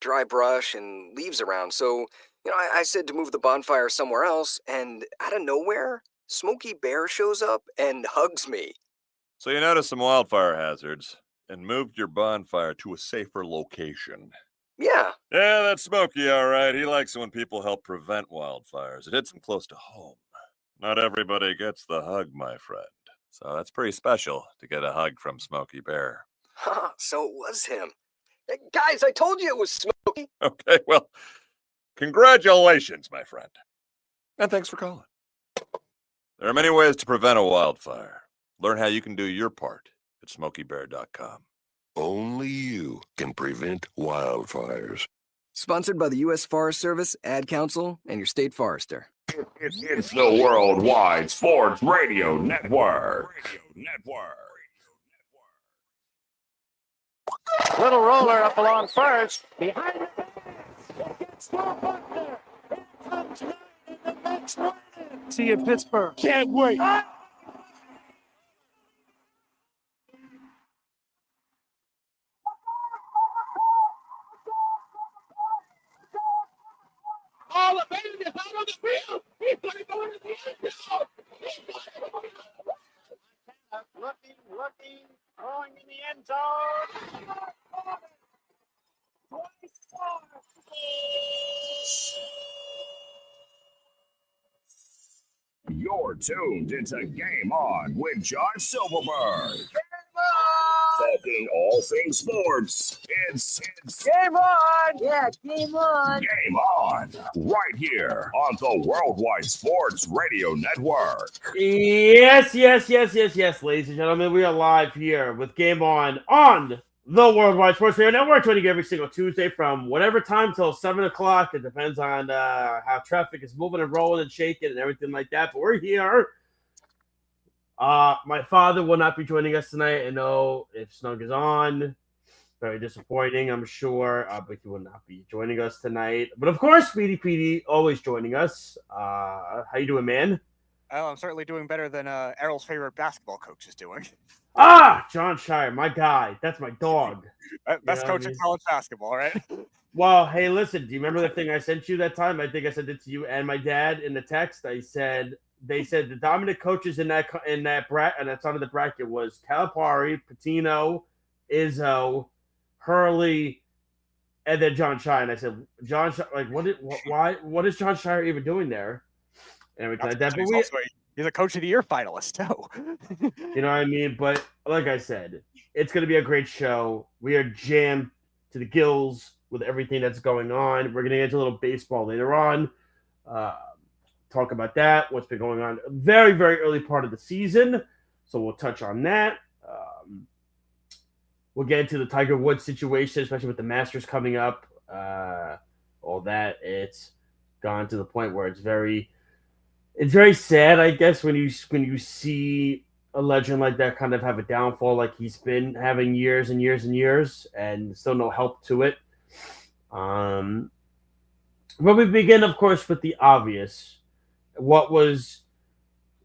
dry brush and leaves around, so, I said to move the bonfire somewhere else, and out of nowhere, Smokey Bear shows up and hugs me. So you noticed some wildfire hazards and moved your bonfire to a safer location. Yeah. Yeah, that's Smokey, all right. He likes it when people help prevent wildfires. It hits him close to home. Not everybody gets the hug, my friend. So that's pretty special to get a hug from Smokey Bear. So it was him. Hey, guys, I told you it was Smokey. Okay, well, congratulations, my friend. And thanks for calling. There are many ways to prevent a wildfire. Learn how you can do your part at SmokeyBear.com. Only you can prevent wildfires. Sponsored by the U.S. Forest Service, Ad Council, and your state forester. It's the Worldwide Sports Radio Network. Little roller up along first. Behind the pass. It gets no Buckner. Here comes Knight in the next one. See you in Pittsburgh. Can't wait. All the baby is out on the field. He's going to go into the end zone. Looking, throwing in the end zone. You're tuned into Game On with Josh Silverberg. Talking all things sports. It's Game on! Yeah, game on. Game On, right here on the Worldwide Sports Radio Network. Yes, ladies and gentlemen. We are live here with Game On the Worldwide Sports Radio Network, joining you every single Tuesday from whatever time till 7 o'clock. It depends on how traffic is moving and rolling and shaking and everything like that. But we're here. My father will not be joining us tonight. I know if Snug is on. Very disappointing, I'm sure, but he will not be joining us tonight. But of course, Speedy PD always joining us. How you doing, man? Oh, I'm certainly doing better than Errol's favorite basketball coach is doing. John Shire, my guy. That's my dog. Best coach in college basketball, right? Well, hey, listen, do you remember the thing I sent you that time? I think I sent it to you and my dad in the text. They said the dominant coaches in that bracket, and that's under the bracket, was Calipari, Patino, Izzo, Hurley, and then John Shire. And I said, what is John Shire even doing there? And everything like that. But he's a Coach of the Year finalist, too. You know what I mean? But like I said, it's going to be a great show. We are jammed to the gills with everything that's going on. We're going to get into a little baseball later on. Talk about that, what's been going on. Very, very early part of the season. So we'll touch on that. We'll get into the Tiger Woods situation, especially with the Masters coming up. All that. It's gone to the point where it's very sad, I guess, when you see a legend like that kind of have a downfall like he's been having years and years and years, and still no help to it. But we begin, of course, with the obvious. What was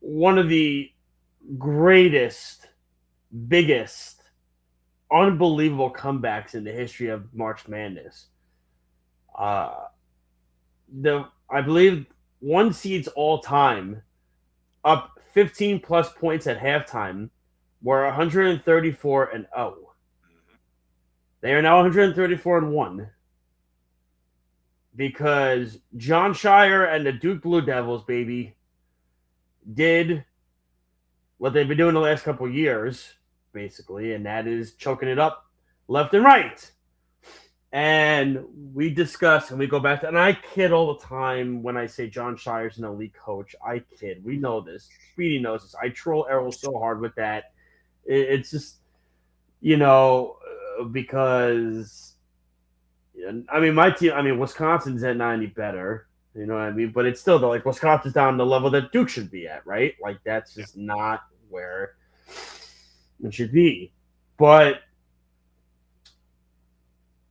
one of the greatest, biggest, unbelievable comebacks in the history of March Madness. I believe one seeds all time, up 15 plus points at halftime, were 134-0. They are now 134-1 because John Shire and the Duke Blue Devils, baby, did what they've been doing the last couple of years, basically, and that is choking it up left and right. And we discuss and we go back to, and I kid all the time when I say John Shire's an elite coach. I kid. We know this. Speedy knows this. I troll Errol so hard with that. It's just, because, I mean, my team, Wisconsin's at 90 better. You know what I mean? But it's still, like, Wisconsin's down the level that Duke should be at, right? Like, that's just not where it should be. But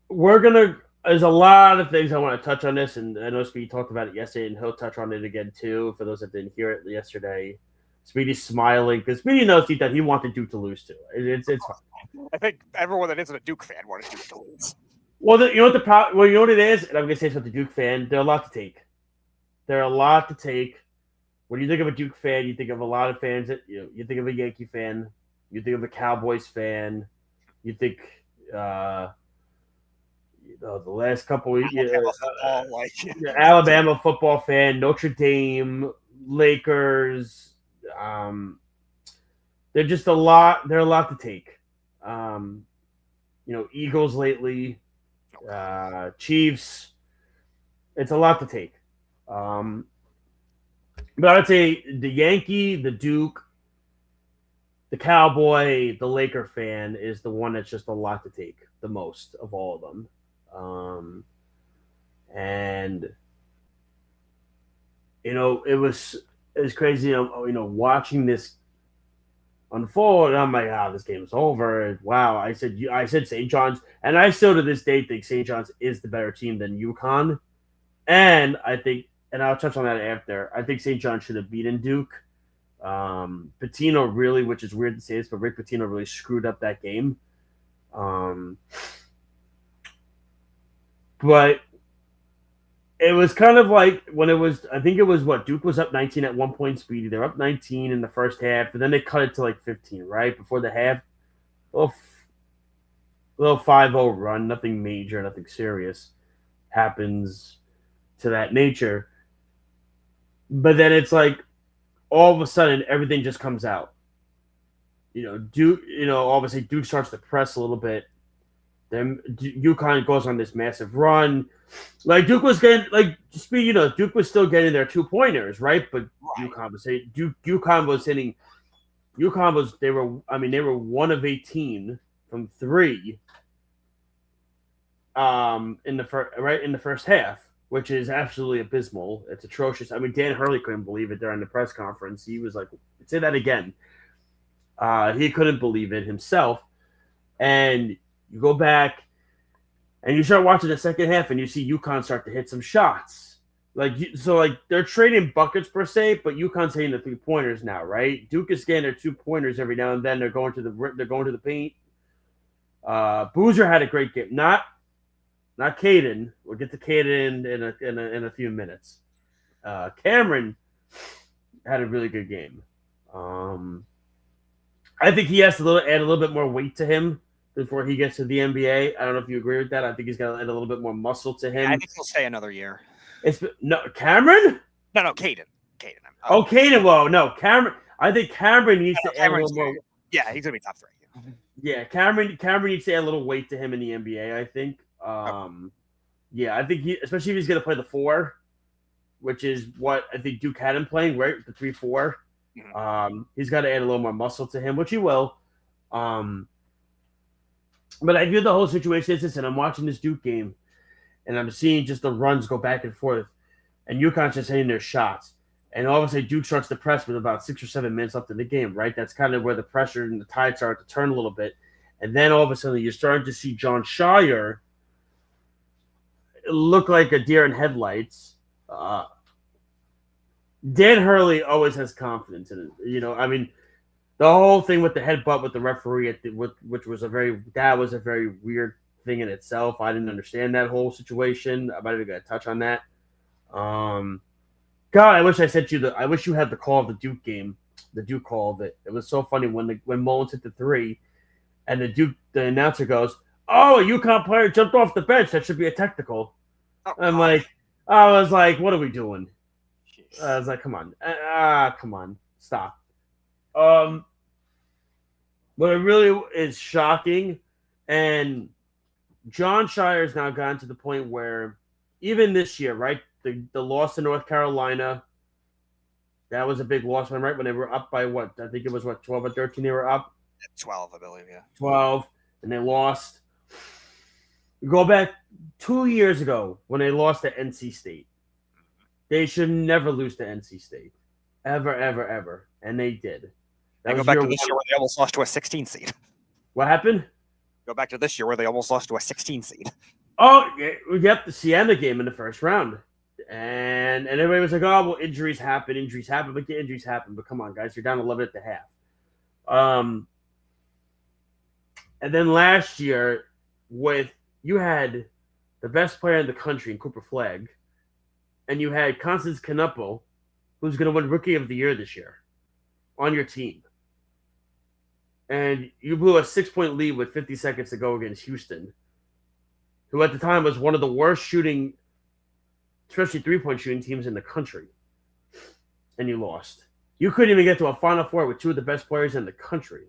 there's a lot of things I want to touch on this, and I know Speedy talked about it yesterday, and he'll touch on it again too, for those that didn't hear it yesterday. Speedy's smiling, because Speedy knows that he wanted Duke to lose too. It's fine. I think everyone that isn't a Duke fan wanted Duke to lose. Well, you know what the problem? Well, you know what it is, and I'm gonna say this with the Duke fan. They're a lot to take. They're a lot to take. When you think of a Duke fan, you think of a lot of fans. That you think of a Yankee fan. You think of a Cowboys fan. You think the last couple of Alabama football, like Alabama football fan, Notre Dame, Lakers. They're just a lot. They're a lot to take. Eagles lately, Chiefs. It's a lot to take. But I'd say the Yankee, the Duke, the Cowboy, the Laker fan is the one that's just a lot to take, the most of all of them. And it was crazy. Watching this unfold, I'm like, this game is over. Wow, I said St. John's, and I still to this day think St. John's is the better team than UConn. And I think, and I'll touch on that after, I think St. John's should have beaten Duke. Pitino really, which is weird to say this, but Rick Pitino really screwed up that game. But it was kind of like when it was, I think it was Duke was up 19 at one point, Speedy. They're up 19 in the first half, and then they cut it to like 15, right? Before the half. Little 5-0 run, nothing major, nothing serious happens to that nature. But then it's like all of a sudden everything just comes out. Duke, obviously Duke starts to press a little bit. Then UConn goes on this massive run. Like Duke was getting, Duke was still getting their 2-pointers, right? But UConn was hitting. UConn was hitting. UConn was they were 1 of 18 from 3. In the first half, which is absolutely abysmal. It's atrocious. I mean, Dan Hurley couldn't believe it during the press conference. He was like, "Say that again." He couldn't believe it himself. And you go back and you start watching the second half, and you see UConn start to hit some shots. They're trading buckets per se, but UConn's hitting the 3-pointers now, right? Duke is getting their 2-pointers every now and then. They're going to the paint. Boozer had a great game. Not Caden. We'll get to Caden in a few minutes. Cameron had a really good game. I think he has to add a little bit more weight to him before he gets to the NBA. I don't know if you agree with that. I think he's got to add a little bit more muscle to him. I think he'll stay another year. Cameron? No, Caden. Caden. Well, no, Cameron. I think Cameron needs to add a little more. Yeah, he's gonna be top 3. Yeah, Cameron needs to add a little weight to him in the NBA. I think. Yeah, I think especially if he's gonna play the 4, which is what I think Duke had him playing, right? The 3-4. Mm-hmm. He's got to add a little more muscle to him, which he will. But I view the whole situation as this, and I'm watching this Duke game, and I'm seeing just the runs go back and forth, and UConn's just hitting their shots. And all of a sudden, Duke starts to press with about 6 or 7 minutes left in the game, right? That's kind of where the pressure and the tide start to turn a little bit. And then all of a sudden, you're starting to see John Shire look like a deer in headlights. Dan Hurley always has confidence in it. The whole thing with the headbutt with the referee, which was a very weird thing in itself. I didn't understand that whole situation. I might have got to touch on that. God, I wish I sent you I wish you had the call of the Duke game, the Duke call of it. It was so funny when Mullins hit the 3, and the announcer goes, "Oh, a UConn player jumped off the bench. That should be a technical." I was like, "What are we doing?" I was like, "Come on, stop." But it really is shocking, and John Shire's now gotten to the point where even this year, right, the loss to North Carolina, that was a big loss, right? When they were up by I think it was 12 or 13 they were up? 12, I believe, yeah. 12, and they lost. You go back 2 years ago when they lost to NC State. They should never lose to NC State. Ever, ever, ever. And they did. Go back to this year where they almost lost to a 16 seed. What happened? Go back to this year where they almost lost to a 16 seed. Oh, yep, the Siena game in the first round. And everybody was like, "Oh, well, injuries happen. But yeah, injuries happen. But come on, guys, you're down 11 at the half." And then last year, you had the best player in the country in Cooper Flag, and you had Constance Canupo, who's going to win Rookie of the Year this year, on your team. And you blew a 6-point lead with 50 seconds to go against Houston, who at the time was one of the worst shooting, especially three-point shooting teams in the country. And you lost. You couldn't even get to a Final Four with two of the best players in the country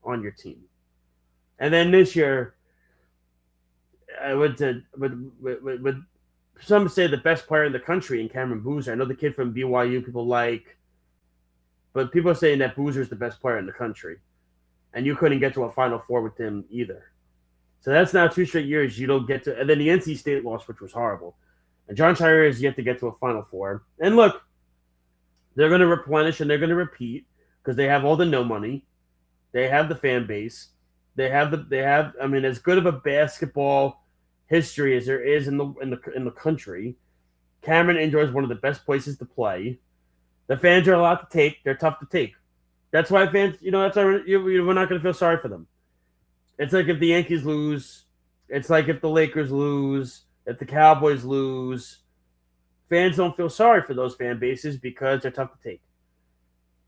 on your team. And then this year, I went to with some say the best player in the country in Cameron Boozer. I know the kid from BYU people like, but people are saying that Boozer is the best player in the country. And you couldn't get to a Final Four with him either. So that's now 2 straight years you don't get to. And then the NC State loss, which was horrible. And John Shire has yet to get to a Final Four. And look, they're going to replenish and they're going to repeat because they have all the no money. They have the fan base. They have as good of a basketball history as there is in the country. Cameron Indoor is one of the best places to play. The fans are a lot to take. They're tough to take. That's why fans, that's why we're not going to feel sorry for them. It's like if the Yankees lose. It's like if the Lakers lose. If the Cowboys lose. Fans don't feel sorry for those fan bases because they're tough to take.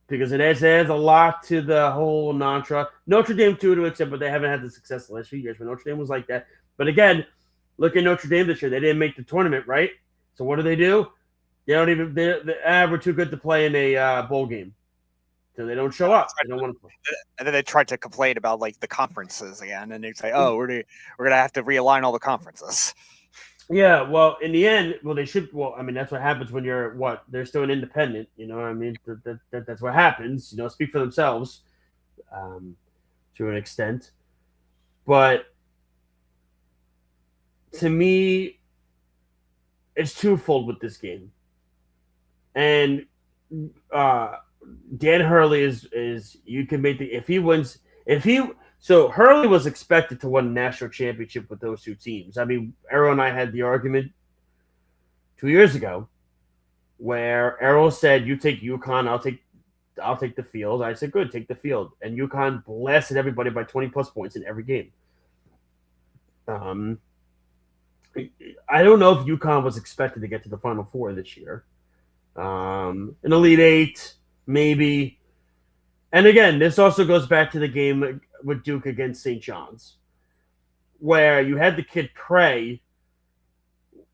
Because it adds a lot to the whole mantra. Notre Dame too, to accept, but they haven't had the success the last few years. But Notre Dame was like that. But again, look at Notre Dame this year. They didn't make the tournament, right? So what do? They don't even. We're too good to play in a bowl game. So they don't show up. They don't want to play. And then they tried to complain about like the conferences again, and they say, "Oh, we're gonna have to realign all the conferences." Yeah, well, in the end, they should. Well, I mean, that's what happens when you're they're still an independent. You know what I mean? That's what happens. Speak for themselves, to an extent. But to me, it's twofold with this game, and Dan Hurley is you can make if he wins so Hurley was expected to win a national championship with those two teams. I mean, Errol and I had the argument 2 years ago where Errol said, "You take UConn, I'll take the field." I said, "Good, take the field." And UConn blasted everybody by 20 plus points in every game. I don't know if UConn was expected to get to the Final Four this year. An Elite Eight, maybe. And again, this also goes back to the game with Duke against St. John's, where you had the kid Prey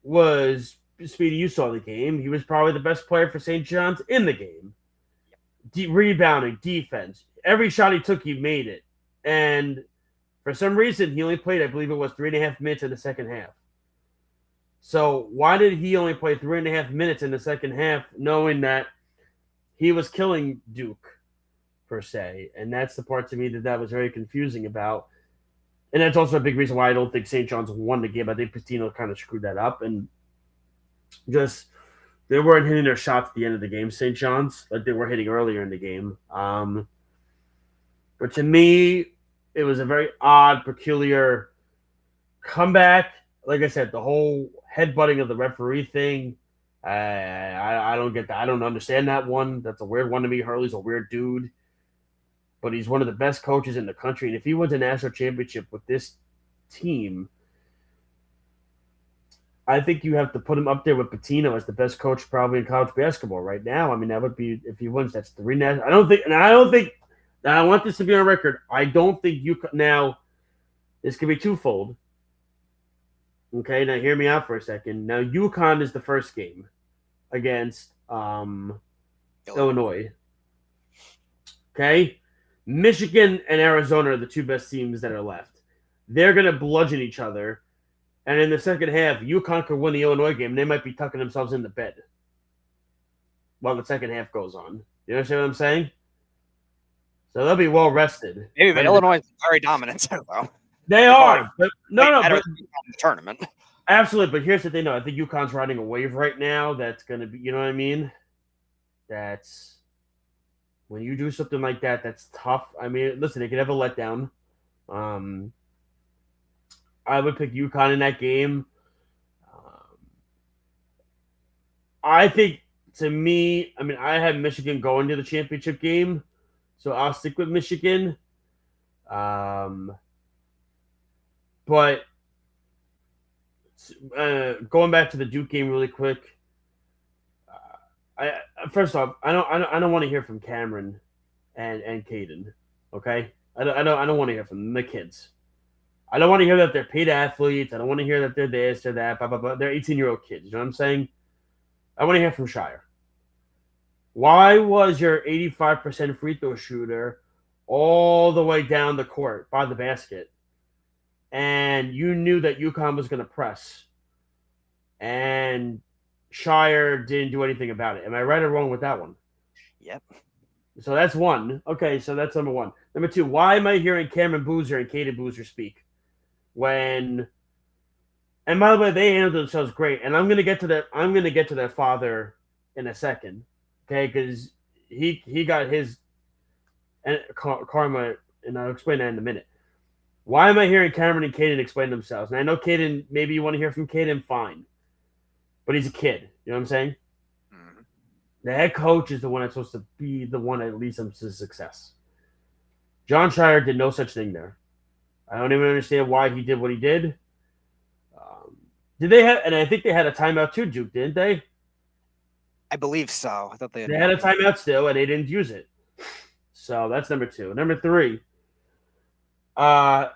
was, Speedy, you saw the game. He was probably the best player for St. John's in the game. Rebounding, defense. Every shot he took, he made it. And for some reason, he only played, I believe it was 3.5 minutes in the second half. So why did he only play 3.5 minutes in the second half, knowing that he was killing Duke, per se? And that's the part to me that was very confusing about. And that's also a big reason why I don't think St. John's won the game. I think Patino kind of screwed that up. And just they weren't hitting their shots at the end of the game, St. John's, like they were hitting earlier in the game. But to me, it was a very odd, peculiar comeback. Like I said, the whole headbutting of the referee thing, I don't get that. I don't understand that one. That's a weird one to me. Hurley's a weird dude, but he's one of the best coaches in the country. And if he wins a national championship with this team, I think you have to put him up there with Pitino as the best coach probably in college basketball right now. I mean, that would be, if he wins, that's 3 national. I want this to be on record. I don't think now this could be twofold. Okay, now hear me out for a second. Now, UConn is the first game against Illinois. Okay? Michigan and Arizona are the two best teams that are left. They're going to bludgeon each other. And in the second half, UConn could win the Illinois game, and they might be tucking themselves in the bed while the second half goes on. You understand what I'm saying? So they'll be well rested. Maybe, but Illinois is very dominant, though. They are. But but the tournament. Absolutely. But here's the thing, though. I think UConn's riding a wave right now that's going to be, you know what I mean? That's when you do something like that, that's tough. I mean, listen, they could have a letdown. I would pick UConn in that game. I think, to me, I mean, I had Michigan going to the championship game, so I'll stick with Michigan. But Going back to the Duke game really quick. First off, I don't want to hear from Cameron and Caden. Okay, I don't want to hear from the kids. I don't want to hear that they're paid athletes. I don't want to hear that they're this or that. Blah blah blah. They're 18-year-old kids. You know what I'm saying? I want to hear from Shire. Why was your 85% free throw shooter all the way down the court by the basket, and you knew that UConn was going to press, and Shire didn't do anything about it? Am I right or wrong with that one? Yep. So that's one. Okay, so that's number one. Number two, why am I hearing Cameron Boozer and Caden Boozer speak when? And by the way, they handled themselves great. And I'm gonna get to that. I'm gonna get to their father in a second, okay? Because he got his karma, and I'll explain that in a minute. Why am I hearing Cameron and Caden explain themselves? And I know Caden. Maybe you want to hear from Caden, fine, but he's a kid. You know what I'm saying? Mhm. The head coach is the one that's supposed to be the one that leads them to success. John Shire did no such thing there. I don't even understand why he did what he did. Did they have? And I think they had a timeout too, Duke, didn't they? I believe so. I thought they Had a timeout still, and they didn't use it. So that's number two. Number three, I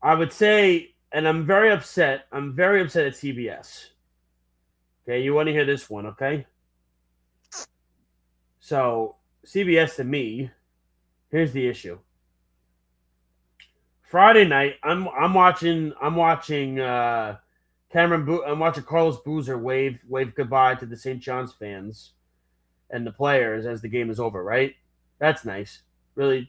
would say, and I'm very upset. I'm very upset at CBS. Okay, you want to hear this one, okay? So CBS to me, here's the issue. Friday night, I'm watching I'm watching Carlos Boozer wave goodbye to the St. John's fans and the players as the game is over, right? That's nice. Really,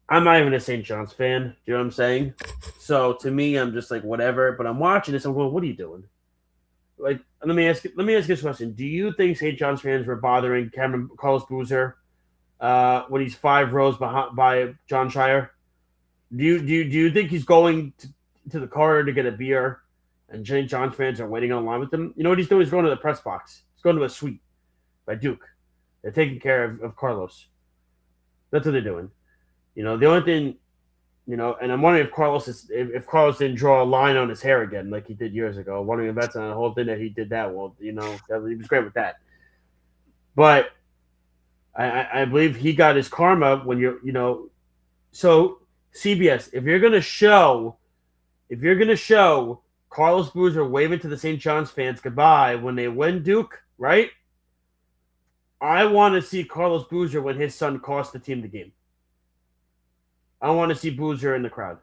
I'm not even a St. John's fan. Do you know what I'm saying? So to me, I'm just like, whatever. But I'm watching this. I'm going, what are you doing? Like, let me ask you this question. Do you think St. John's fans were bothering Carlos Boozer when he's 5 rows behind by John Shire? Do you think he's going to the corridor to get a beer, and St. John's fans are waiting on line with him? You know what he's doing? He's going to the press box. He's going to a suite by Duke. They're taking care of Carlos. That's what they're doing. You know, the only thing, you know, and I'm wondering if Carlos didn't draw a line on his hair again like he did years ago. I'm wondering if that's the whole thing that he did that. Well, you know, he was great with that. But I believe he got his karma when so CBS, if you're gonna show Carlos Boozer waving to the St. John's fans goodbye when they win Duke, right? I want to see Carlos Boozer when his son cost the team the game. I want to see Boozer in the crowd.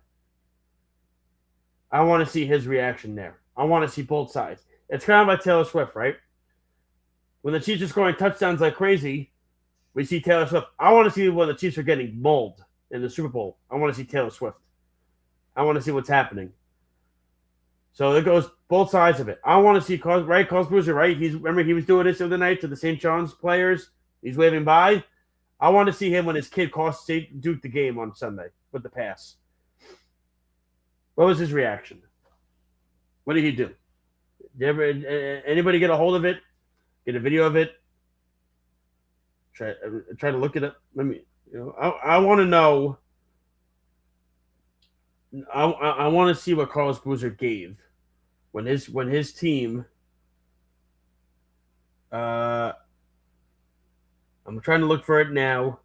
I want to see his reaction there. I want to see both sides. It's kind of like Taylor Swift, right? When the Chiefs are scoring touchdowns like crazy, we see Taylor Swift. I want to see when the Chiefs are getting mauled in the Super Bowl. I want to see Taylor Swift. I want to see what's happening. So it goes both sides of it. I want to see Carlos Boozer, right? Remember he was doing this the other night to the St. John's players. He's waving by. I want to see him when his kid cost Duke the game on Sunday with the pass. What was his reaction? What did he do? Did anybody get a hold of it? Get a video of it? Try to look it up. I want to know. I want to see what Carlos Boozer gave when his team. I'm trying to look for it now.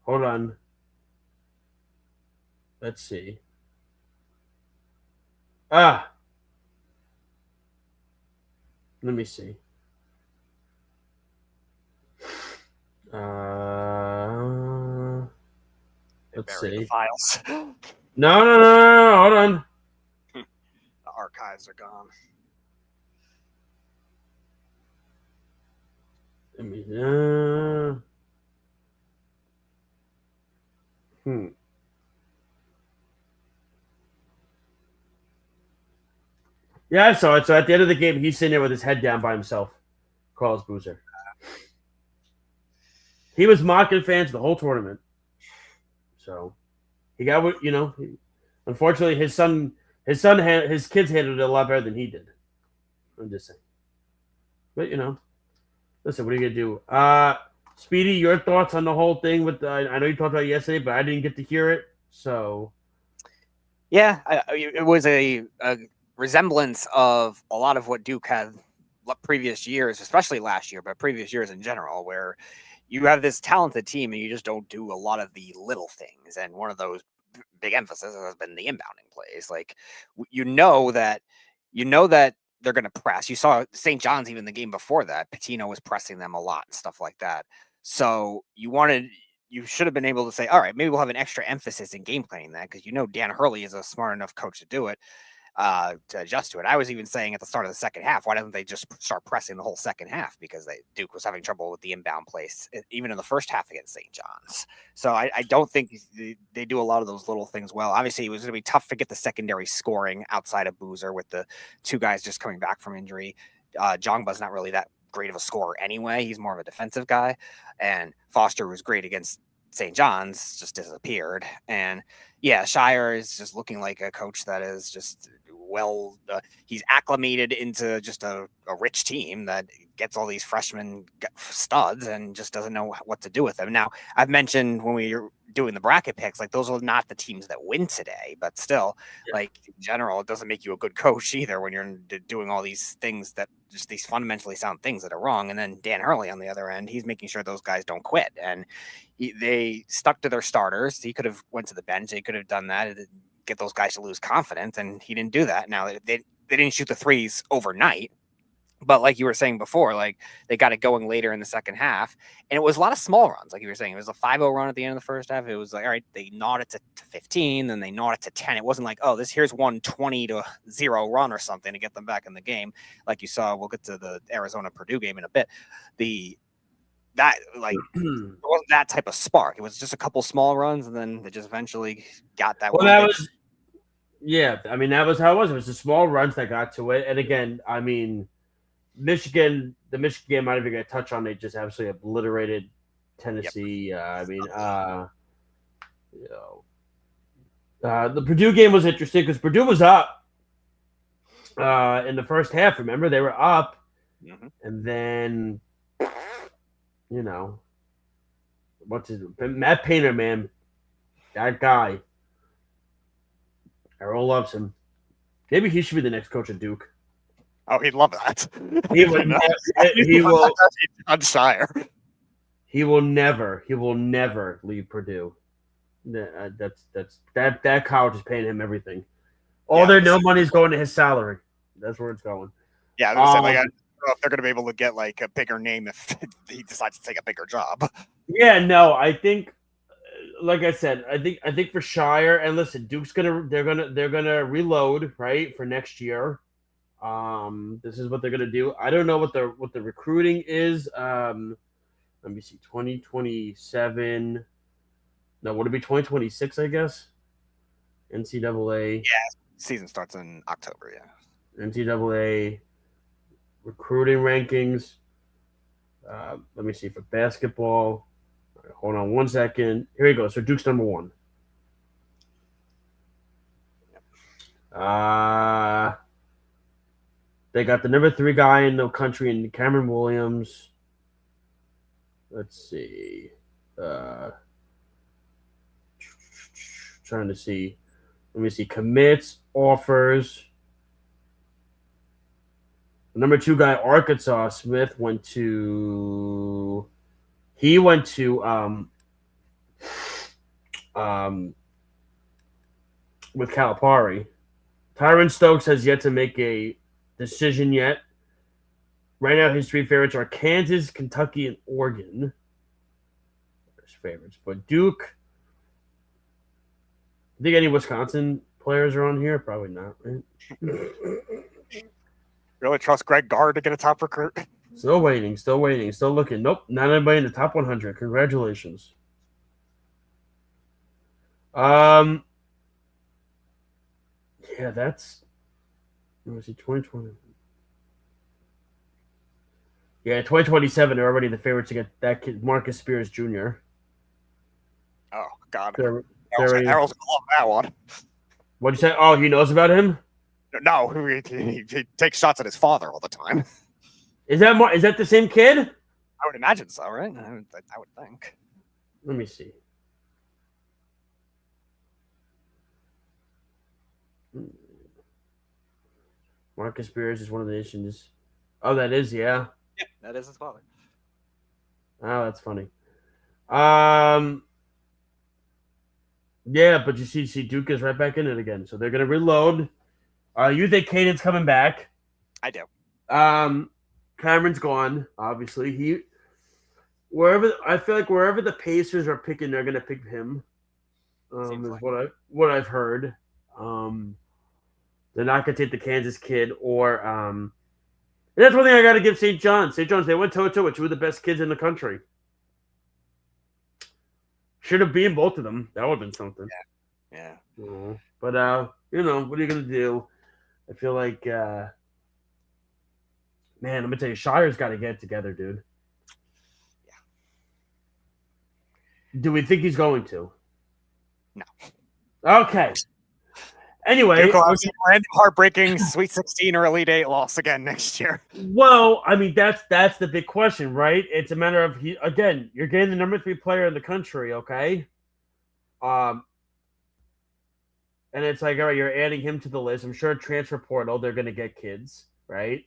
Hold on. Let's see. Let me see. Let's Bury see. the files. No. Hold on. The archives are gone. Let me. Yeah, I saw it. So at the end of the game, he's sitting there with his head down by himself. Carlos Boozer. He was mocking fans the whole tournament. So he got what unfortunately, his kids handled it a lot better than he did. I'm just saying. But listen, what are you gonna do? Speedy, your thoughts on the whole thing with I know you talked about it yesterday, but I didn't get to hear it. So Yeah, it was a resemblance of a lot of what Duke had previous years, especially last year, but previous years in general, where you have this talented team and you just don't do a lot of the little things. And one of those big emphasis has been the inbounding plays. Like you know that they're going to press. You saw St. John's even the game before that. Patino was pressing them a lot and stuff like that. So you should have been able to say, all right, maybe we'll have an extra emphasis in game planning that, because Dan Hurley is a smart enough coach to do it, to adjust to it. I was even saying at the start of the second half, why don't they just start pressing the whole second half? Because Duke was having trouble with the inbound plays, even in the first half against St. John's. So I don't think they do a lot of those little things well. Obviously, it was going to be tough to get the secondary scoring outside of Boozer with the two guys just coming back from injury. Jongba's not really that great of a scorer anyway. He's more of a defensive guy. And Foster was great against St. John's, just disappeared. And yeah, Shire is just looking like a coach that is just he's acclimated into just a rich team that gets all these freshman studs and just doesn't know what to do with them. Now, I've mentioned when we were doing the bracket picks, like those are not the teams that win today, but still, like in general, it doesn't make you a good coach either when you're doing all these things that just these fundamentally sound things that are wrong. And then Dan Hurley on the other end, he's making sure those guys don't quit. And they stuck to their starters. He could have went to the bench. They could have done that. Get those guys to lose confidence, and he didn't do that. Now they didn't shoot the threes overnight, but like you were saying before, like they got it going later in the second half, and it was a lot of small runs. Like you were saying, it was a 5-0 run at the end of the first half. It was like, all right, they gnawed it to 15, then they gnawed it to 10. It wasn't like, oh, here's 120-0 run or something to get them back in the game. Like you saw, we'll get to the Arizona Purdue game in a bit. It wasn't that type of spark. It was just a couple small runs, and then they just eventually got that. Well, that was, yeah. I mean, that was how it was. It was the small runs that got to it. And again, I mean, the Michigan game might even get a touch on. They just absolutely obliterated Tennessee. Yep. The Purdue game was interesting because Purdue was up in the first half. Remember, they were up, and then. Matt Painter, man, that guy. Errol loves him. Maybe he should be the next coach of Duke. Oh, he'd love that. He will. On Shire. He will never leave Purdue. That college is paying him everything. All their no money is going to his salary. That's where it's going. Yeah, I was gonna say, I don't know if they're going to be able to get like a bigger name if he decides to take a bigger job. Yeah, no, I think, like I said, I think for Shire, and listen, Duke's they're gonna reload, right, for next year. This is what they're gonna do. I don't know what the recruiting is. Let me see, 2027. No, would it be 2026? I guess. NCAA. Yeah, season starts in October. Yeah. NCAA. Recruiting rankings. Let me see for basketball. All right, hold on 1 second. Here we go. So Duke's number 1. They got the number 3 guy in the country in Cameron Williams. Let's see. Trying to see. Let me see. Commits, offers. The number 2 guy, Arkansas Smith, went to with Calipari. Tyron Stokes has yet to make a decision yet. Right now, his 3 favorites are Kansas, Kentucky, and Oregon. There's favorites, but Duke. I think any Wisconsin players are on here? Probably not, right? Really trust Greg Gard to get a top recruit? Still waiting, still looking. Nope, not anybody in the top 100. Congratulations. Yeah, that's. Let me see, 2020. Yeah, 2027. They're already the favorites to get that kid, Marcus Spears Jr. Oh God, Errol's gonna love that one. What'd you say? Oh, he knows about him? No, he takes shots at his father all the time. Is that the same kid? I would imagine so, right? I would think. Let me see. Marcus Spears is one of the issues. Oh, that is, yeah. Yeah, that is his father. Oh, that's funny. Yeah, but you see Duke is right back in it again. So they're gonna reload. You think Caden's coming back? I do. Cameron's gone, obviously. I feel like wherever the Pacers are picking, they're gonna pick him. Seems Is like. what I've heard. They're not gonna take the Kansas kid or and that's one thing I gotta give St. John's. St. John's, they went toe to toe with two of the best kids in the country. Should have beaten both of them. That would have been something. Yeah. But what are you gonna do? I feel like man, I'm gonna tell you, Shire's gotta get it together, dude. Yeah. Do we think he's going to? No. Okay. Anyway, random heartbreaking Sweet 16 or Elite 8 loss again next year. Well, I mean that's the big question, right? It's a matter of you're getting the number 3 player in the country, okay? And it's like, all right, you're adding him to the list. I'm sure transfer portal, they're gonna get kids, right?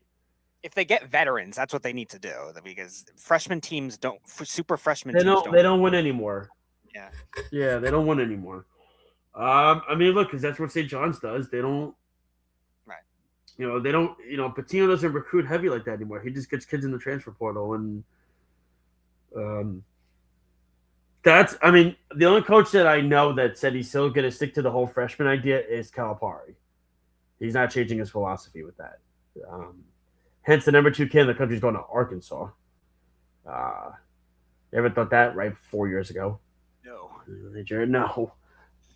If they get veterans, that's what they need to do, because freshman teams super freshman They teams don't win anymore. Yeah, they don't win anymore. I mean, look, because that's what St. John's does. They don't, right? They don't. Patino doesn't recruit heavy like that anymore. He just gets kids in the transfer portal, and I mean, the only coach that I know that said he's still going to stick to the whole freshman idea is Calipari. He's not changing his philosophy with that. Hence, the number 2 kid in the country is going to Arkansas. You ever thought that right 4 years ago? No. No.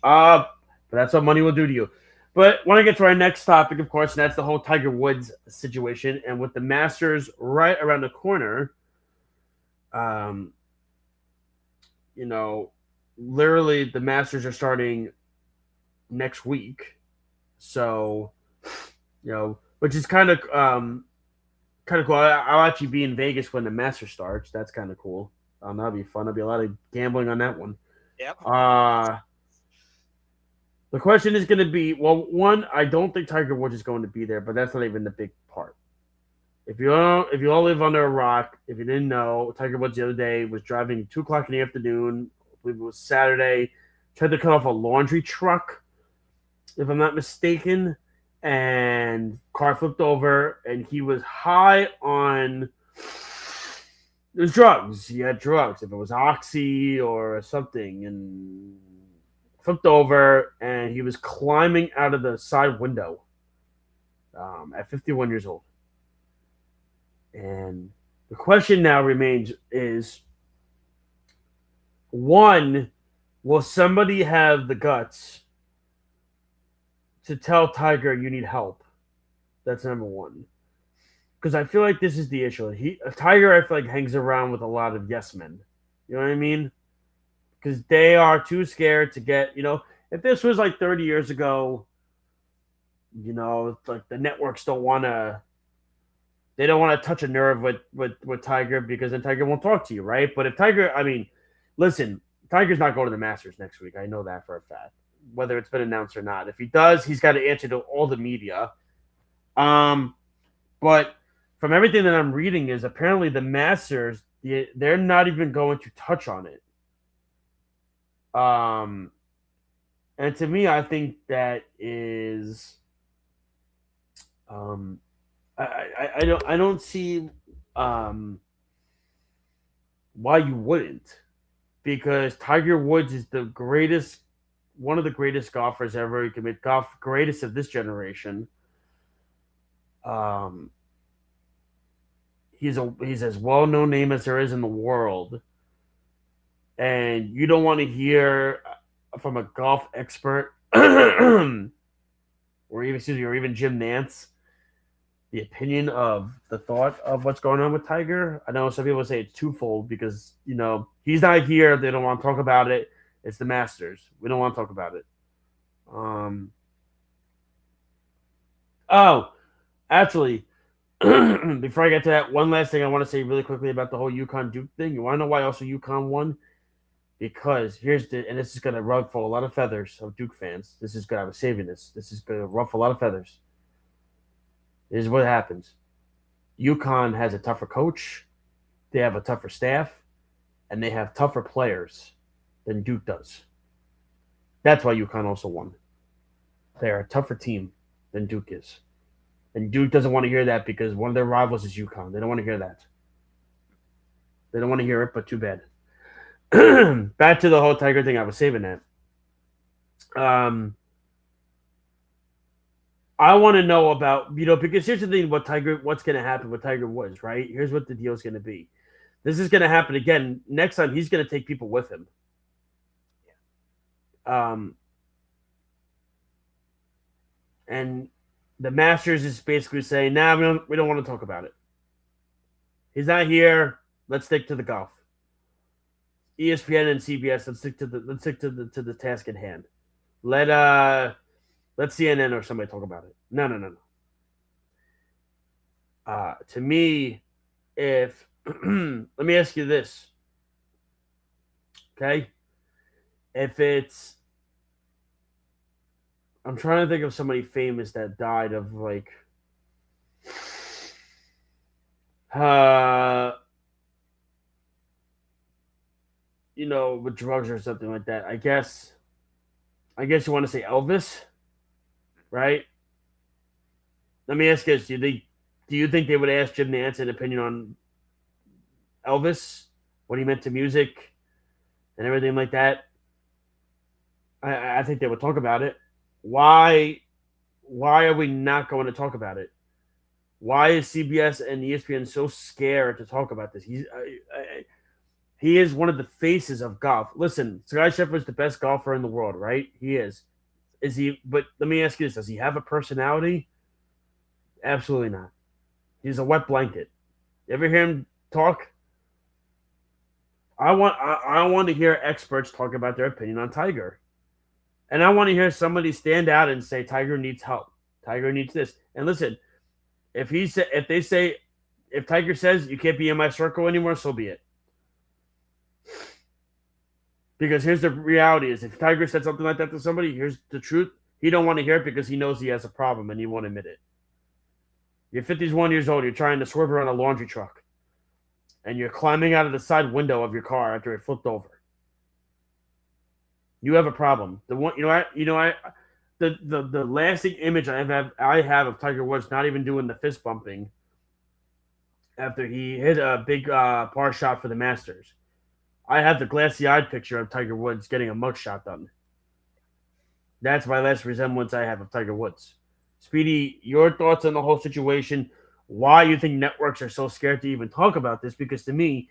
But that's what money will do to you. But when I get to our next topic, of course, and that's the whole Tiger Woods situation. And with the Masters right around the corner, literally the Masters are starting next week. So, which is kind of cool. I'll actually be in Vegas when the Masters starts. That's kind of cool. That'll be fun. There'll be a lot of gambling on that one. Yep. The question is going to be, well, one, I don't think Tiger Woods is going to be there, but that's not even the big part. If you all live under a rock, if you didn't know, Tiger Woods the other day was driving 2:00 in the afternoon. I believe it was Saturday. Tried to cut off a laundry truck, if I'm not mistaken, and car flipped over, and he was high on. It was drugs. He had drugs. If it was Oxy or something, and flipped over, and he was climbing out of the side window at 51 years old. And the question now remains is, one, will somebody have the guts to tell Tiger you need help? That's number one. Because I feel like this is the issue. Tiger, I feel like, hangs around with a lot of yes men. You know what I mean? Because they are too scared to get, if this was like 30 years ago, like the networks don't want to touch a nerve with Tiger, because then Tiger won't talk to you, right? But if Tiger, listen, Tiger's not going to the Masters next week. I know that for a fact, whether it's been announced or not. If he does, he's got to answer to all the media. But from everything that I'm reading is apparently the Masters, they're not even going to touch on it. And to me, I think that is, I don't see, why you wouldn't, because Tiger Woods is one of the greatest golfers ever. He can make golf greatest of this generation. He's as well known name as there is in the world. And you don't want to hear from a golf expert or even Jim Nance the opinion of the thought of what's going on with Tiger. I know some people say it's twofold because, he's not here. They don't want to talk about it. It's the Masters. We don't want to talk about it. Actually, before I get to that, one last thing I want to say really quickly about the whole UConn Duke thing. You want to know why also UConn won? Because and this is going to ruffle a lot of feathers of Duke fans. This is going to, I'm saving this. This is going to ruffle a lot of feathers. This is what happens. UConn has a tougher coach. They have a tougher staff. And they have tougher players than Duke does. That's why UConn also won. They are a tougher team than Duke is. And Duke doesn't want to hear that because one of their rivals is UConn. They don't want to hear that. They don't want to hear it, but too bad. Back to the whole Tiger thing. I was saving that. I want to know about, because here's the thing what's going to happen with Tiger Woods, right? Here's what the deal is going to be. This is going to happen again. Next time, he's going to take people with him. And the Masters is basically saying, nah, we don't want to talk about it. He's not here. Let's stick to the golf. ESPN and CBS, let's stick to the task at hand. Let CNN or somebody talk about it. No. To me, if let me ask you this, okay? If it's, I'm trying to think of somebody famous that died of like, with drugs or something like that. I guess you want to say Elvis, right? Let me ask you this: do you think they would ask Jim Nantz an opinion on Elvis, what he meant to music, and everything like that? I think they would talk about it. Why are we not going to talk about it? Why is CBS and ESPN so scared to talk about this? He is one of the faces of golf. Listen, Scottie Scheffler's the best golfer in the world, right? He is. Is he? But let me ask you this: does he have a personality? Absolutely not. He's a wet blanket. You ever hear him talk? I want to hear experts talk about their opinion on Tiger. And I want to hear somebody stand out and say Tiger needs help. Tiger needs this. And listen, if Tiger says you can't be in my circle anymore, so be it. Because here's the reality: is if Tiger said something like that to somebody, here's the truth. He don't want to hear it because he knows he has a problem and he won't admit it. You're 51 years old. You're trying to swerve around a laundry truck, and you're climbing out of the side window of your car after it flipped over. You have a problem. The lasting image I have of Tiger Woods not even doing the fist bumping after he hit a big par shot for the Masters. I have the glassy-eyed picture of Tiger Woods getting a mugshot done. That's my last resemblance I have of Tiger Woods. Speedy, your thoughts on the whole situation, why you think networks are so scared to even talk about this? Because to me,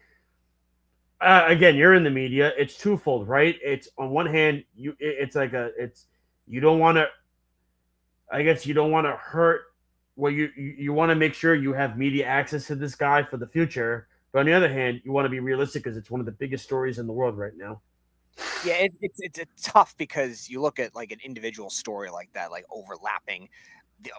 again, you're in the media. It's twofold, right? It's on one hand, you don't want to. I guess you don't want to hurt. Well, you want to make sure you have media access to this guy for the future. But on the other hand, you want to be realistic because it's one of the biggest stories in the world right now. Yeah, it's tough because you look at like an individual story like that, like overlapping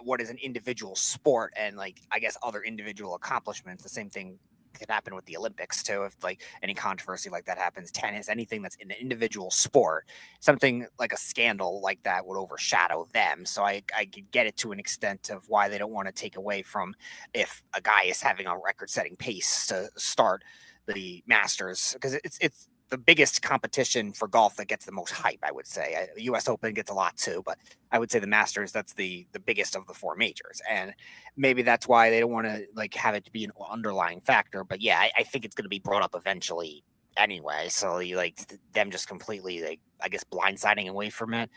what is an individual sport and like I guess other individual accomplishments. The same thing could happen with the Olympics too. If like any controversy like that happens, tennis, anything that's in an individual sport, something like a scandal like that would overshadow them. So I could get it to an extent of why they don't want to take away from if a guy is having a record-setting pace to start the Masters, because it's the biggest competition for golf that gets the most hype, I would say. The U.S. Open gets a lot too, but I would say the Masters, that's the biggest of the four majors. And maybe that's why they don't want to like have it to be an underlying factor. But yeah, I think it's going to be brought up eventually anyway. So you like them just completely, like, I guess, blindsiding away from it.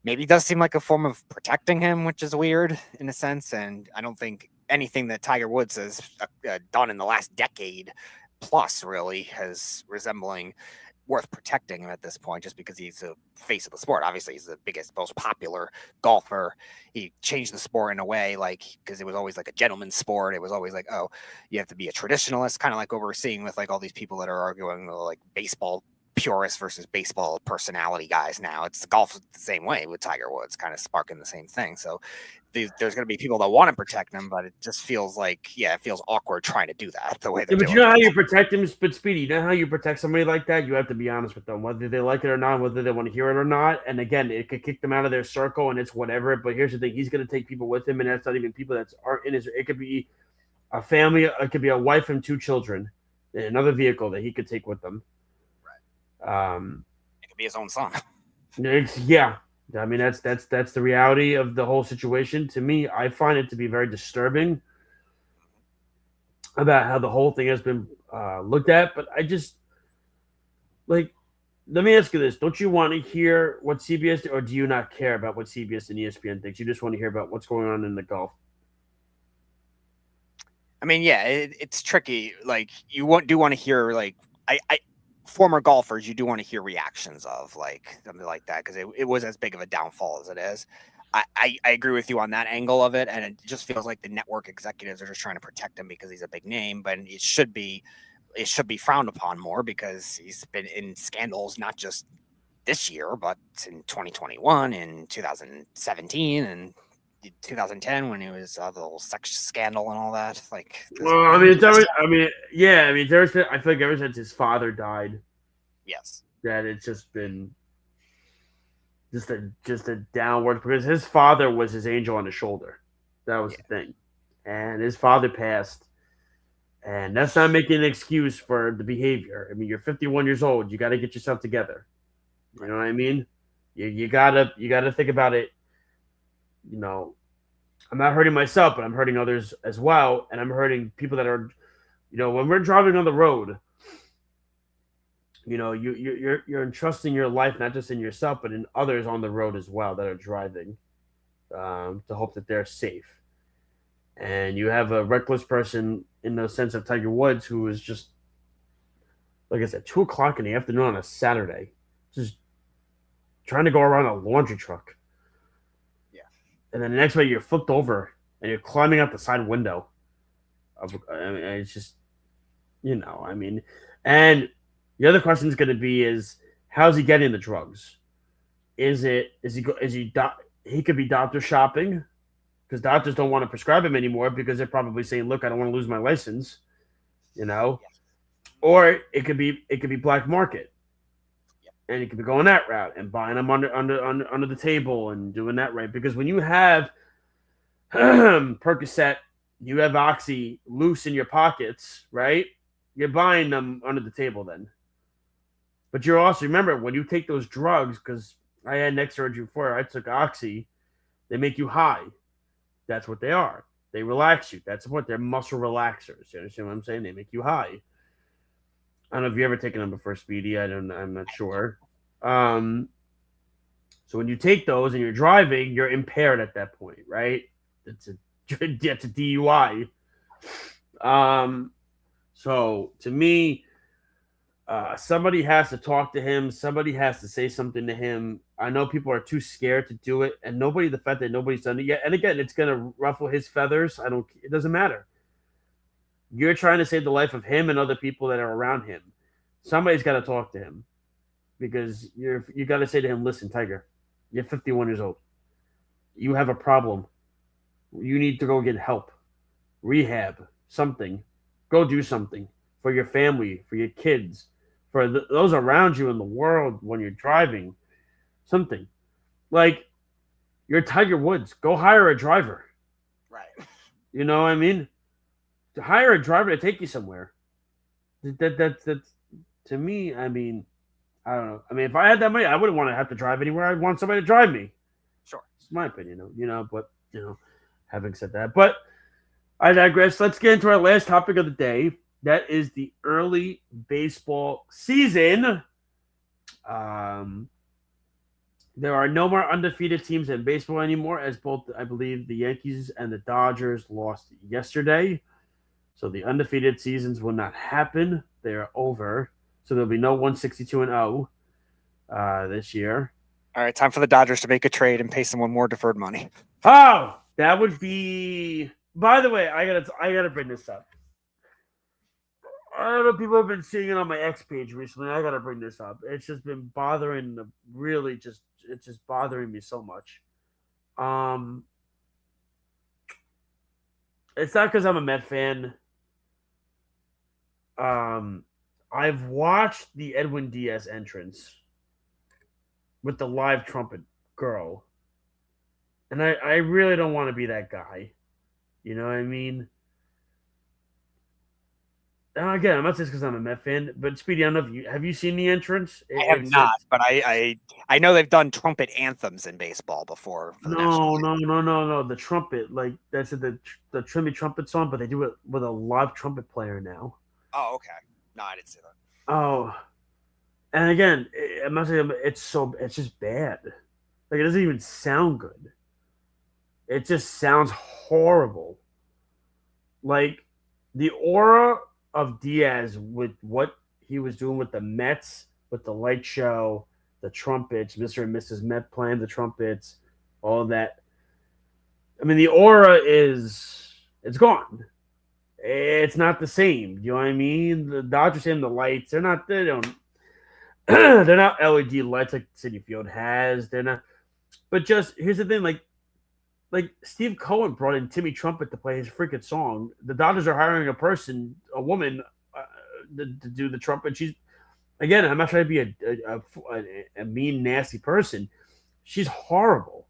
Maybe it does seem like a form of protecting him, which is weird in a sense. And I don't think anything that Tiger Woods has done in the last decade plus really has resembling worth protecting him at this point, just because he's the face of the sport. Obviously, he's the biggest, most popular golfer. He changed the sport in a way, like, because it was always like a gentleman's sport. It was always like, oh, you have to be a traditionalist, kind of like what we're seeing with like all these people that are arguing like baseball purist versus baseball personality guys now. It's golf the same way with Tiger Woods, kind of sparking the same thing. So there's going to be people that want to protect him, but it just feels like, it feels awkward trying to do that the way they're but doing you know how it. you protect him, but Speedy, you know how you protect somebody like that? You have to be honest with them, whether they like it or not, whether they want to hear it or not. And again, it could kick them out of their circle and it's whatever. But here's the thing. He's going to take people with him, and that's not even people that aren't in his – it could be a family. It could be a wife and 2 children in another vehicle that he could take with them. It could be his own son. Yeah. I mean, that's the reality of the whole situation. To me, I find it to be very disturbing about how the whole thing has been looked at. But I just, let me ask you this. Don't you want to hear what CBS, or do you not care about what CBS and ESPN thinks? You just want to hear about what's going on in the golf? I mean, it's tricky. Like, you do want to hear, like, I former golfers, you do want to hear reactions of, like, something like that, because it was as big of a downfall as it is. I agree with you on that angle of it, and it just feels like the network executives are just trying to protect him because he's a big name, but it should be frowned upon more because he's been in scandals not just this year, but in 2021, in 2017, and 2010 when it was the whole sex scandal and all that. Like, well, I mean, there's been, I feel like ever since his father died, yes, that it's just been just a downward, because his father was his angel on the shoulder. That was the thing, and his father passed, and that's not making an excuse for the behavior. I mean, you're 51 years old. You got to get yourself together. You know what I mean? You gotta think about it. You know, I'm not hurting myself, but I'm hurting others as well. And I'm hurting people that are, when we're driving on the road, you're entrusting your life, not just in yourself, but in others on the road as well that are driving, to hope that they're safe. And you have a reckless person in the sense of Tiger Woods, who is just, like I said, 2:00 in the afternoon on a Saturday, just trying to go around a laundry truck. And then the next way you're flipped over and you're climbing out the side window. It's just, and the other question is going to be is, how's he getting the drugs? He could be doctor shopping, because doctors don't want to prescribe him anymore because they're probably saying, look, I don't want to lose my license, or it could be black market. And you could be going that route and buying them under the table and doing that right. Because when you have Percocet, you have Oxy loose in your pockets, right? You're buying them under the table then. But you're also, remember, when you take those drugs, because I had neck surgery before, I took Oxy, they make you high. That's what they are. They relax you. That's what they're muscle relaxers. You understand what I'm saying? They make you high. I don't know if you ever taken them before, Speedy. I'm not sure. So when you take those and you're driving, you're impaired at that point, right? It's a DUI. So to me, somebody has to talk to him. Somebody has to say something to him. I know people are too scared to do it, and the fact that nobody's done it yet. And again, it's going to ruffle his feathers. It doesn't matter. You're trying to save the life of him and other people that are around him. Somebody's got to talk to him, because you got to say to him, listen, Tiger, you're 51 years old. You have a problem. You need to go get help, rehab, something. Go do something for your family, for your kids, for those around you in the world when you're driving. Something. Like, you're Tiger Woods. Go hire a driver. Right. You know what I mean? To hire a driver to take you somewhere. That's to me, I mean, I don't know. I mean, if I had that money, I wouldn't want to have to drive anywhere. I'd want somebody to drive me. Sure. It's my opinion, but having said that, but I digress. Let's get into our last topic of the day. That is the early baseball season. There are no more undefeated teams in baseball anymore, as both, I believe, the Yankees and the Dodgers lost yesterday. So the undefeated seasons will not happen. They are over. So there'll be no 162-0 this year. All right, time for the Dodgers to make a trade and pay someone more deferred money. Oh, that would be. By the way, I gotta bring this up. I don't know. People have been seeing it on my X page recently. I gotta bring this up. It's just been bothering the it's just bothering me so much. It's not because I'm a Met fan. I've watched the Edwin Diaz entrance with the live trumpet girl, and I really don't want to be that guy. You know what I mean? And again, I'm not just because I'm a Met fan, but Speedy, I don't know if have you seen the entrance? I have not, but I know they've done trumpet anthems in baseball before. For the No. The trumpet, like that's the Trimmy trumpet song, but they do it with a live trumpet player now. Oh, okay. No, I didn't see that. Oh, and again, I must say, it's just bad. Like it doesn't even sound good. It just sounds horrible. Like the aura of Diaz with what he was doing with the Mets, with the light show, the trumpets, Mr. and Mrs. Met playing the trumpets, all of that. I mean, the aura it's gone. It's not the same. You know what I mean? The Dodgers and the lights, they're not they're not LED lights like Citi Field has. They're not. But just here's the thing, like Steve Cohen brought in Timmy Trumpet to play his freaking song. The Dodgers are hiring a woman, to do the trumpet. She's, again, I'm not trying to be a mean, nasty person. She's horrible.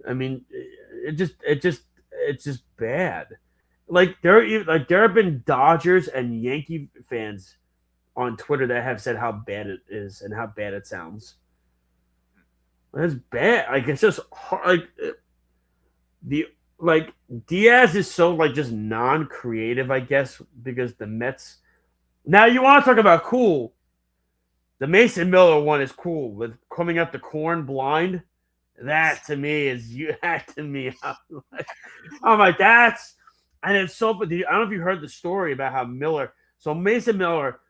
I mean, it's just bad. Like there have been Dodgers and Yankee fans on Twitter that have said how bad it is and how bad it sounds. It's bad. Like it's just hard. Like Diaz is so like just non-creative, I guess, because the Mets. Now you want to talk about cool? The Mason Miller one is cool with coming up the corn blind. That to me is I'm like that's. And it's so funny. I don't know if you heard the story about how Miller. So Mason Miller,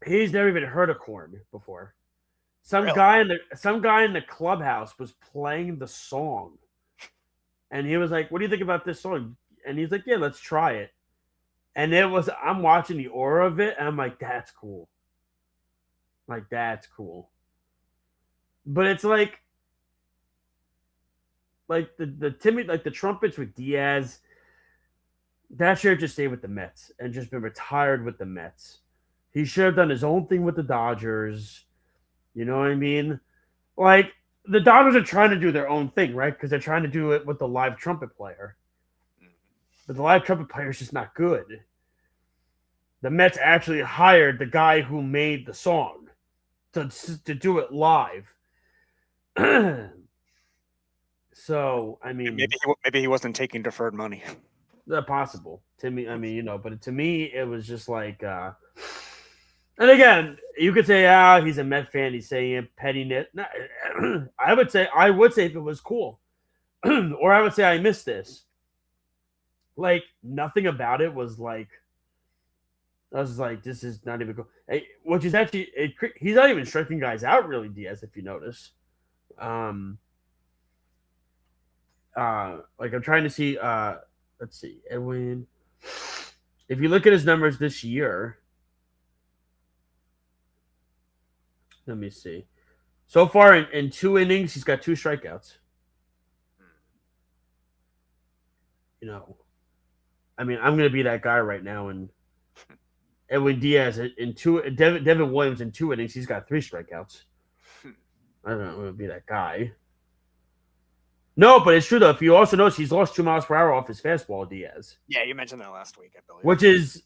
he's never even heard of corn before. Some guy in the clubhouse was playing the song, and he was like, "What do you think about this song?" And he's like, "Yeah, let's try it." And I'm watching the aura of it, and I'm like, "That's cool." Like that's cool. But it's like the trumpets with Diaz, that should have just stayed with the Mets and just been retired with the Mets. He should have done his own thing with the Dodgers. You know what I mean? Like the Dodgers are trying to do their own thing, right? Because they're trying to do it with the live trumpet player. But the live trumpet player is just not good. The Mets actually hired the guy who made the song to do it live. So I mean, maybe he wasn't taking deferred money. Possible to me. I mean, but to me, it was just like. And again, you could say, he's a Met fan. He's saying pettiness. No, I would say if it was cool, or I would say I missed this. Like nothing about it was like. I was like, this is not even cool. Which is actually, he's not even striking guys out really, Diaz, if you notice. Like I'm trying to see. Let's see, Edwin. If you look at his numbers this year, let me see. So far in 2 innings, he's got 2 strikeouts. You know, I mean, I'm gonna be that guy right now, and Edwin Diaz in 2. Devin Williams in 2 innings, he's got 3 strikeouts. I don't know, I'm gonna be that guy. No, but it's true though. If you also notice, he's lost 2 miles per hour off his fastball, Diaz. Yeah, you mentioned that last week, I believe. Which is,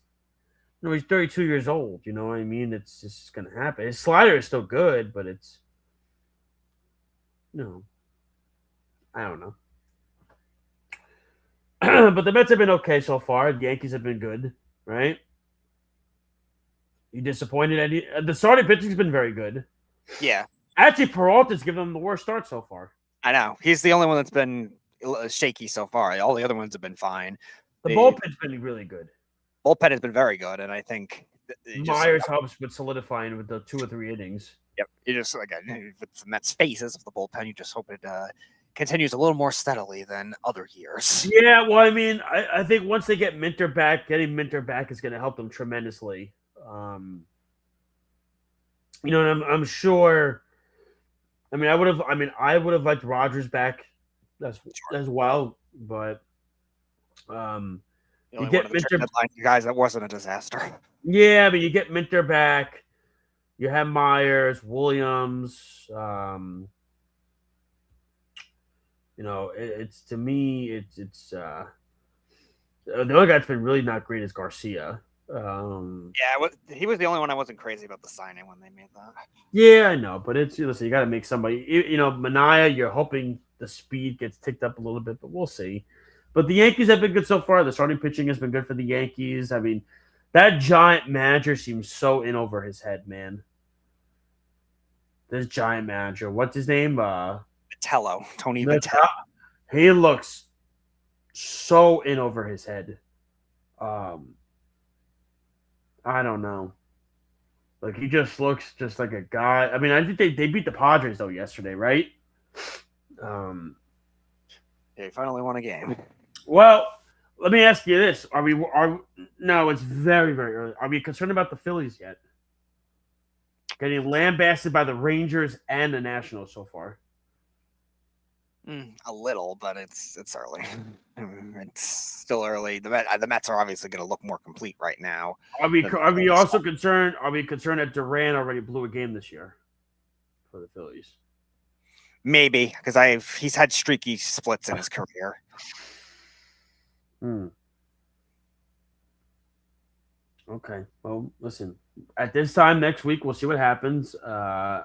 he's 32 years old. You know what I mean? It's just going to happen. His slider is still good, but it's, I don't know. But the Mets have been okay so far. The Yankees have been good, right? You disappointed? The starting pitching's been very good. Yeah. Actually, Peralta's given them the worst start so far. I know. He's the only one that's been shaky so far. All the other ones have been fine. The bullpen's been really good. Bullpen has been very good, and I think Myers helps with solidifying with the 2 or 3 innings. Yep. You just, again, with the Mets faces of the bullpen, you just hope continues a little more steadily than other years. Yeah, well, I mean, I think once they get Minter back, getting Minter back is going to help them tremendously. And I'm sure. I mean, I would have liked Rogers back as well, but The only get one of the trade deadline guys that wasn't a disaster. yeah, but you get Minter back. You have Myers, Williams. It's to me, it's the other guy that's been really not great is Garcia. He was the only one I wasn't crazy about the signing when they made that. Yeah, I know, but listen, you got to make somebody. Mania, you're hoping the speed gets ticked up a little bit, but we'll see. But the Yankees have been good so far. The starting pitching has been good for the Yankees. I mean, that giant manager seems so in over his head, man. This giant manager, what's his name? Tony Vitello. He looks so in over his head. I don't know. Like, he just looks just like a guy. I mean, I think they beat the Padres though yesterday, right? Yeah, he finally won a game. Well, let me ask you this: no? It's very, very early. Are we concerned about the Phillies yet? Getting lambasted by the Rangers and the Nationals so far. A little, but it's early. It's still early. The Mets are obviously going to look more complete right now. Are we also concerned? Are we concerned that Duran already blew a game this year for the Phillies? Maybe, because he's had streaky splits in his career. Okay. Well, listen. At this time next week, we'll see what happens. I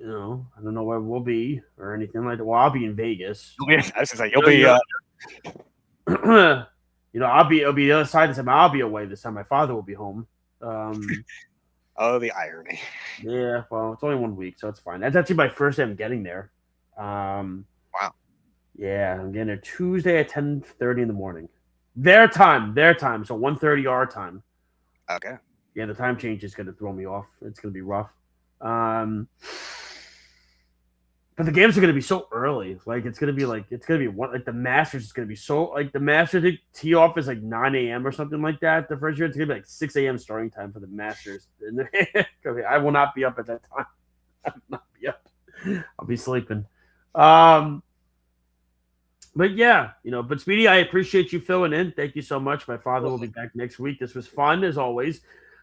don't know where we'll be or anything like that. Well, I'll be in Vegas. I was gonna say you'll be. It'll be the other side this time. I'll be away this time. My father will be home. Oh, the irony. Yeah, well, it's only 1 week, so it's fine. That's actually my first time getting there. Wow. Yeah, I'm getting there Tuesday at 10:30 in the morning. Their time. So 1:30 our time. Okay. Yeah, the time change is going to throw me off. It's going to be rough. But the games are going to be so early. Like, it's going to be the Masters is going to be so, like, the Masters tee off is like 9 a.m. or something like that. The first year, it's going to be like 6 a.m. starting time for the Masters. I will not be up at that time. I will not be up. I'll be sleeping. But yeah, but Speedy, I appreciate you filling in. Thank you so much. My father will be back next week. This was fun, as always.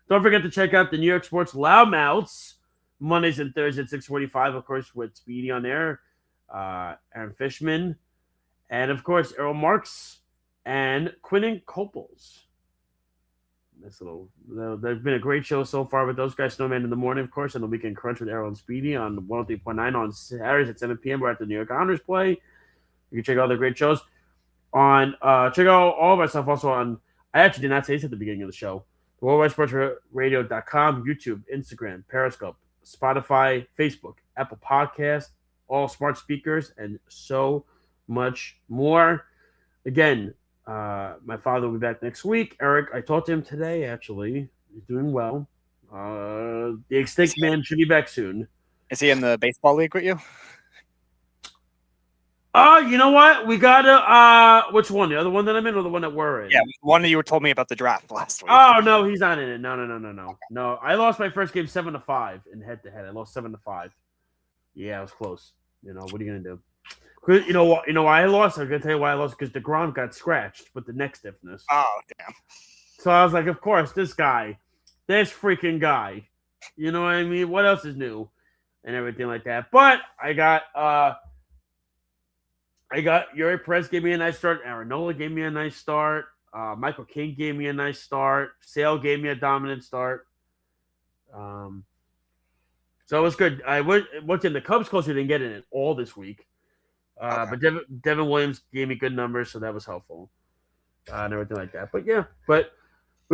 Don't forget to check out the New York Sports Loudmouths Mondays and Thursdays at 6:45, of course, with Speedy on there, Aaron Fishman, and, of course, Errol Marks and Quinnen Copels. They've been a great show so far with those guys. Snowman in the morning, of course, and the Weekend Crunch with Errol and Speedy on 103.9 on Saturdays at 7 p.m. We're at the New York Honors play. You can check out all the great shows. Check out all of our stuff also on, I actually did not say this at the beginning of the show, worldwidesportsradio.com, YouTube, Instagram, Periscope, Spotify, Facebook, Apple Podcasts, all smart speakers, and so much more. Again, my father will be back next week. Eric, I talked to him today, actually. He's doing well. The extinct man should be back soon. Is he in the baseball league with you? You know what? We got which one? The other one that I'm in or the one that we're in? Yeah, one that you told me about the draft last week. Oh, no, he's not in it. No. No, I lost my first game 7-5 in head-to-head. I lost 7-5. Yeah, it was close. what are you going to do? You know why I lost? I'm going to tell you why I lost, because DeGrom got scratched with the neck stiffness. Oh, damn. So I was like, of course, this freaking guy. You know what I mean? What else is new? And everything like that. But I got Yuri Perez gave me a nice start. Aaron Nola gave me a nice start. Michael King gave me a nice start. Sale gave me a dominant start. So it was good. What's in the Cubs closer didn't get in it all this week. Okay. But Devin Williams gave me good numbers, so that was helpful. And everything like that. But yeah, we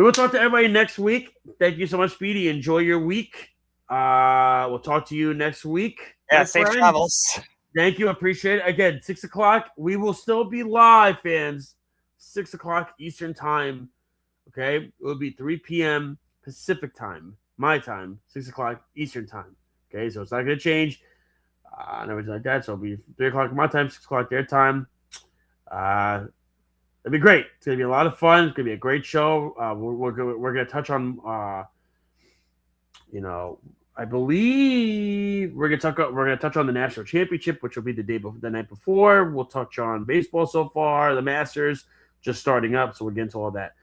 will talk to everybody next week. Thank you so much, Speedy. Enjoy your week. We'll talk to you next week. Yeah, safe travels. Thank you. Appreciate it. Again, 6 o'clock. We will still be live, fans. 6 o'clock Eastern time. Okay? It will be 3 p.m. Pacific time. My time. 6 o'clock Eastern time. Okay? So it's not going to change. and everything like that. So it'll be 3 o'clock my time, 6 o'clock their time. It'll be great. It's gonna be a lot of fun. It's gonna be a great show. We're gonna touch on I believe we're gonna touch on the national championship, which will be the night before. We'll touch on baseball so far, the Masters just starting up, so we'll get into all that.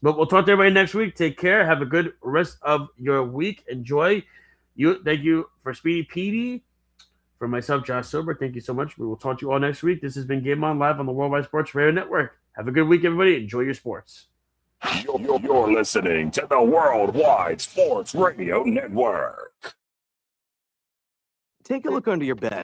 But we'll talk to everybody next week. Take care. Have a good rest of your week. Enjoy. Thank you for Speedy Petey. For myself, Josh Silber, thank you so much. We will talk to you all next week. This has been Game On live on the Worldwide Sports Radio Network. Have a good week, everybody. Enjoy your sports. You're listening to the Worldwide Sports Radio Network. Take a look under your bed.